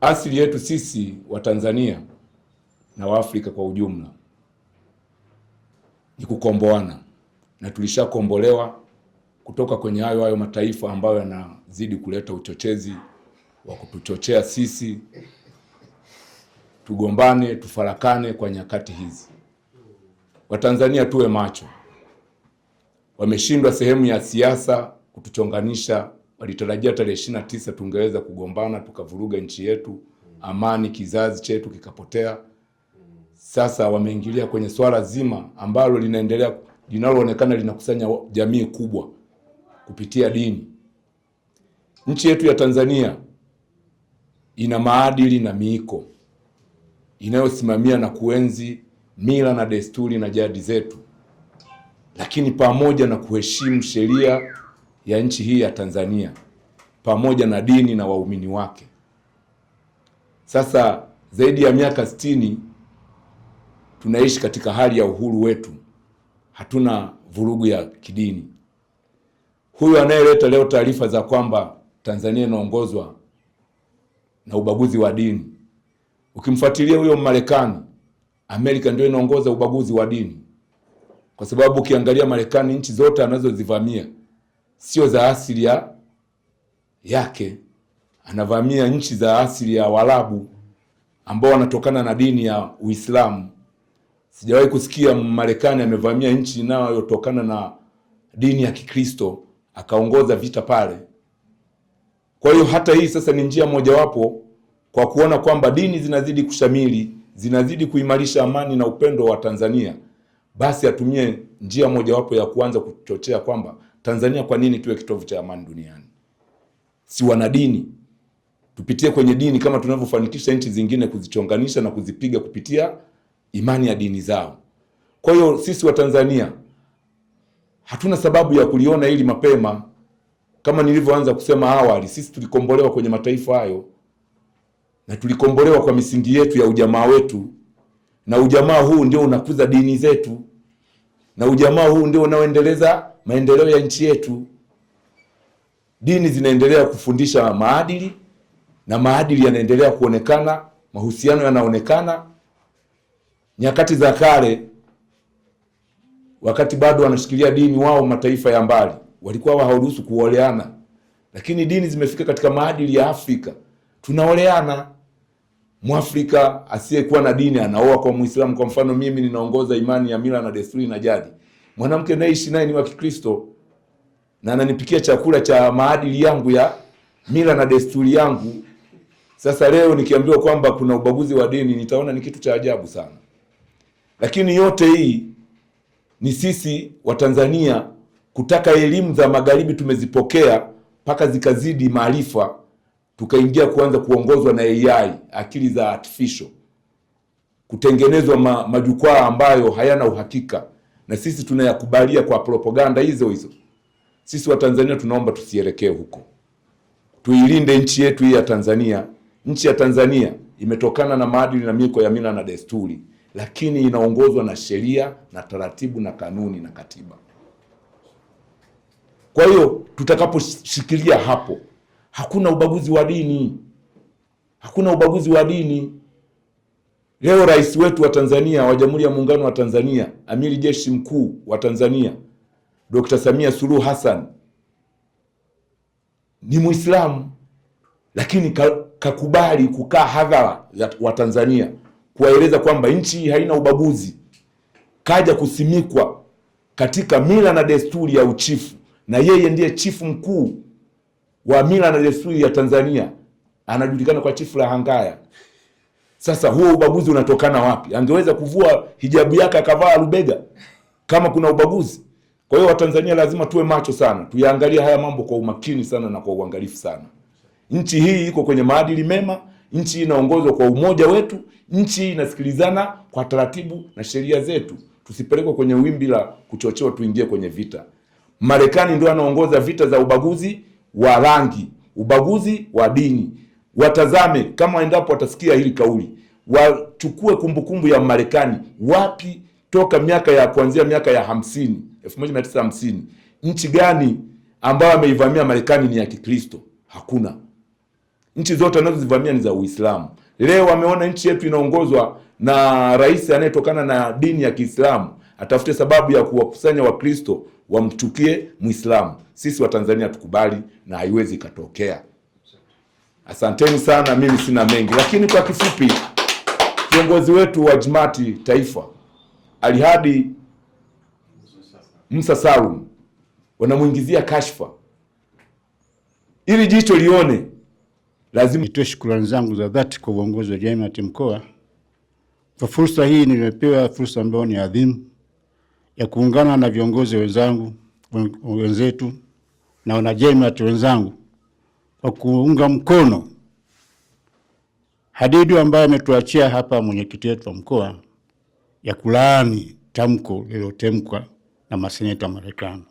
Asili yetu sisi wa Tanzania na Waafrika kwa ujumla ni kukomboana, na tulishakombolewa kutoka kwenye hayo mataifa ambayo yanazidi kuleta uchochezi wa kutuchochea sisi tugombane, tufarakane kwa nyakati hizi. Watanzania tuwe macho. Wameshindwa sehemu ya siasa kutuchonganisha. Walitarajia tarehe 29 tungeweza kugombana tukavuruga nchi yetu, amani kizazi chetu kikapotea. Sasa wameingilia kwenye swala zima ambalo linaendelea, linaloonekana linakusanya jamii kubwa kupitia dini. Nchi yetu ya Tanzania ina maadili na miiko inayosimamia na kuenzi mila na desturi na jadi zetu, lakini pamoja na kuheshimu sheria ya nchi hii ya Tanzania pamoja na dini na waumini wake. Sasa zaidi ya miaka 60 tunaishi katika hali ya uhuru wetu, hatuna vurugu ya kidini. Huyu anayeleta leo taarifa za kwamba Tanzania inaongozwa na ubaguzi wa dini, ukimfuatilia huyo Marekani, Amerika ndio inaongoza ubaguzi wa dini, kwa sababu ukiangalia Marekani, nchi zote anazozivamia sio za asili yake. Anavamia nchi za asili ya Waarabu ambao wanatokana na dini ya Uislamu. Sijawahi kusikia Marekani amevamia nchi inayotokana na dini ya Kikristo akaongoza vita pale. Kwa hiyo hata hii sasa ni njia mojawapo kwa kuona kwamba dini zinazidi kushamili, zinazidi kuimarisha amani na upendo wa Tanzania, basi atumie njia mojawapo ya kuanza kuchochea kwamba Tanzania, kwa nini tuwe kitovu cha amani duniani? Si wana dini, tupitie kwenye dini kama tunavyofanikisha nchi zingine kuzichonganisha na kuzipiga kupitia imani ya dini zao. Kwa hiyo sisi wa Tanzania hatuna sababu ya kuliona hili mapema. Kama nilivyoanza kusema awali, sisi tulikombolewa kwenye mataifa hayo, na tulikombolewa kwa misingi yetu ya ujamaa wetu, na ujamaa huu ndio unakuza dini zetu, na ujamaa huu ndio unaoendeleza maendeleo ya nchi yetu. Dini zinaendelea kufundisha maadili, na maadili yanaendelea kuonekana, mahusiano yanaonekana. Nyakati za kale, wakati bado wanashikilia dini wao, mataifa ya mbali walikuwa hawaruhusu kuoleana, lakini dini zimefika katika maadili ya Afrika, tunaoleana. Mwafrika asiyekuwa na dini anaoa kwa Muislamu. Kwa mfano, mimi ninaongoza imani ya mila na desturi na jadi. Mwanamke naishi naye ni wa Kikristo na ananipikia chakula cha maadili yangu ya mila na desturi yangu. Sasa leo nikiambiwa kwamba kuna ubaguzi wa dini, nitaona ni kitu cha ajabu sana. Lakini yote hii ni sisi wa Tanzania kutaka elimu za magharibi tumezipokea mpaka zikazidi maarifa, tukaingia kuanza kuongozwa na AI, akili za artificial, kutengenezwa majukwaa ambayo hayana uhakika, na sisi tunayakubalia kwa propaganda hizo hizo. Sisi wa Tanzania tunaomba tusielekee huko. Tuilinde nchi yetu hii ya Tanzania. Nchi ya Tanzania imetokana na maadili na miko ya mila na desturi, lakini inaongozwa na sheria na taratibu na kanuni na katiba. Kwa hiyo tutakaposhikilia hapo, hakuna ubaguzi wa dini. Hakuna ubaguzi wa dini. Leo rais wetu wa Tanzania, wa Jamhuri ya Muungano wa Tanzania, Amiri Jeshi Mkuu wa Tanzania, Dr. Samia Suluhu Hassan ni Muislamu, lakini kakubali kukaa hadhara wa Tanzania kuwaeleza kwamba nchi hii haina ubaguzi. Kaja kusimikwa katika mila na desturi ya uchifu, na yeye ndiye chifu mkuu wa mila na desturi ya Tanzania, anajulikana kwa Chifu la Hangaya. Sasa huo ubaguzi unatokana wapi? Angeweza kuvua hijabu yake akavaa rubega kama kuna ubaguzi. Kwa hiyo Watanzania lazima tuwe macho sana, tuyaangalie haya mambo kwa umakini sana na kwa uangalifu sana. Nchi hii iko kwenye maadili mema, nchi hii inaongozwa kwa umoja wetu, nchi hii inasikilizana kwa taratibu na sheria zetu. Tusipelekwe kwenye wimbi la kuchochewa tuingie kwenye vita. Marekani ndio anaongoza vita za ubaguzi wa rangi, ubaguzi wa dini. Watazame kama endapo watasikia hili kauli, wachukue kumbukumbu ya Marekani wapi toka kuanzia miaka ya 1950. Nchi gani ambayo ameivamia Marekani ni ya Kikristo? Hakuna. Nchi zote wanazozivamia ni za Uislamu. Leo wameona nchi yetu inaongozwa na rais anayetokana na dini ya Kiislamu, atafute sababu ya kuwakusanya Wakristo wamchukie Muislamu. Sisi wa Tanzania tukubali, na haiwezi katokea. Asanteni sana, mimi sina mengi, lakini kwa kifupi, kiongozi wetu wa Jumati Taifa Alhadi Musa Salum wanamuingizia kashfa. Ili jicho lione, lazima nitoe shukrani zangu za dhati kwa uongozi wa Jumati mkoa kwa fursa hii. Nimepewa fursa ambayo ni adhimu ya kuungana na viongozi wenzetu na wana Jumati wenzangu kwa kuunga mkono hadidu ambayo ametuachia hapa mwenyekiti wetu wa mkoa ya kulaani tamko lililotemkwa na maseneta wa Marekani.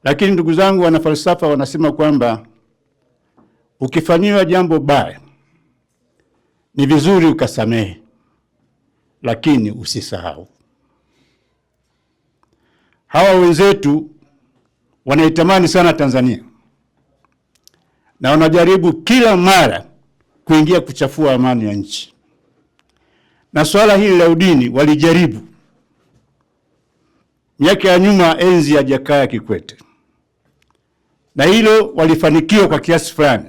Lakini ndugu zangu wana falsafa wanasema kwamba ukifanyiwa jambo baya ni vizuri ukasamehe, lakini usisahau. Hawa wenzetu wanaitamani sana Tanzania na wanajaribu kila mara kuingia kuchafua amani ya nchi. Na swala hili la udini walijaribu miaka ya nyuma, enzi ya Jakaya Kikwete, na hilo walifanikiwa kwa kiasi fulani,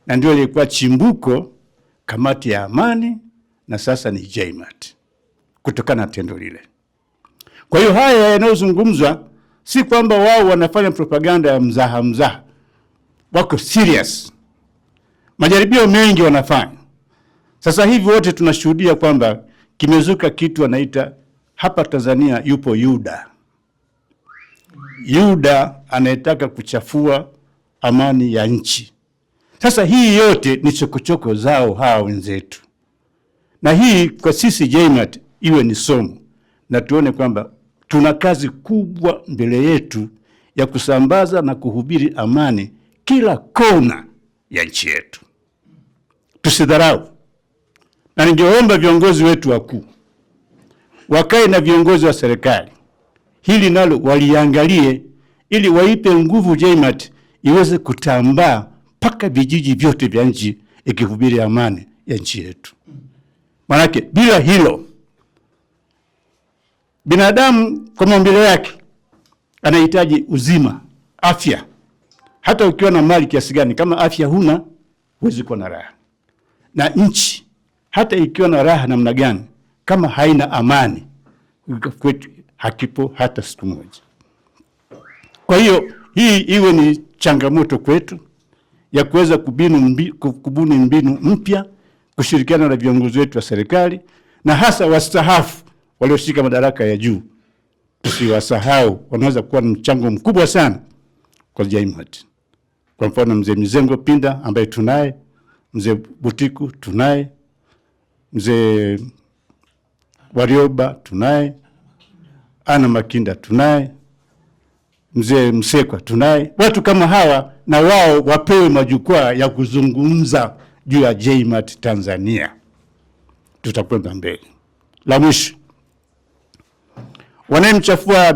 na ndio ilikuwa chimbuko kamati ya amani na sasa ni Jumati kutokana na tendo lile. Kwa hiyo haya yanayozungumzwa si kwamba wao wanafanya propaganda ya mzaha, wako serious. Majaribio mengi wanafanya. Sasa hivi wote tunashuhudia kwamba kimezuka kitu wanaita hapa Tanzania yupo Yuda anayetaka kuchafua amani ya nchi. Sasa hii yote ni chokochoko zao hawa wenzetu. Na hii kwa sisi Jumati iwe ni somo, na tuone kwamba tuna kazi kubwa mbele yetu ya kusambaza na kuhubiri amani kila kona ya nchi yetu. Tusidharau. Na ningeomba viongozi wetu wakuu wakae na viongozi wa serikali, hili nalo waliangalie, ili waipe nguvu Jumati iweze kutambaa mpaka vijiji vyote vya nchi ikihubiri amani ya nchi yetu. Manake bila hilo, binadamu kwa maumbile yake anahitaji uzima, afya. Hata ukiwa na mali kiasi gani, kama afya huna, huwezi kuwa na raha. Na nchi hata ikiwa na raha namna gani, kama haina amani, kwetu hakipo hata siku moja. Kwa hiyo hii iwe ni changamoto kwetu ya kuweza kubuni mbinu mpya, kushirikiana na viongozi wetu wa serikali, na hasa wastaafu walioshika madaraka ya juu. Tusiwasahau, wanaweza kuwa na mchango mkubwa sana kwa Jumati. Kwa mfano mzee Mizengo Pinda ambaye tunaye, mzee Butiku tunaye, mzee Warioba tunaye, Ana Makinda tunaye, mzee Msekwa tunaye. Watu kama hawa na wao wapewe majukwaa ya kuzungumza juu ya Jumati Tanzania. Tutakwenda mbele. La mwisho, wanayemchafua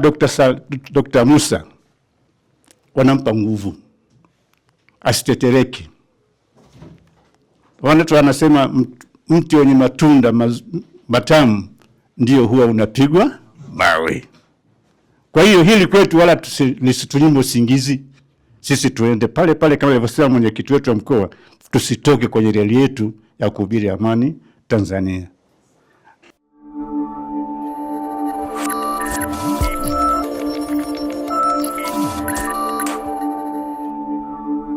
Dr. Musa wanampa nguvu, asitetereke. Watu wanasema mti wenye matunda matamu ndio huwa unapigwa mawe. Kwa hiyo hili kwetu wala lisitunyime usingizi. Sisi tuende pale pale kama alivyosema mwenyekiti wetu wa mkoa, tusitoke kwenye reli yetu ya kuhubiri amani Tanzania.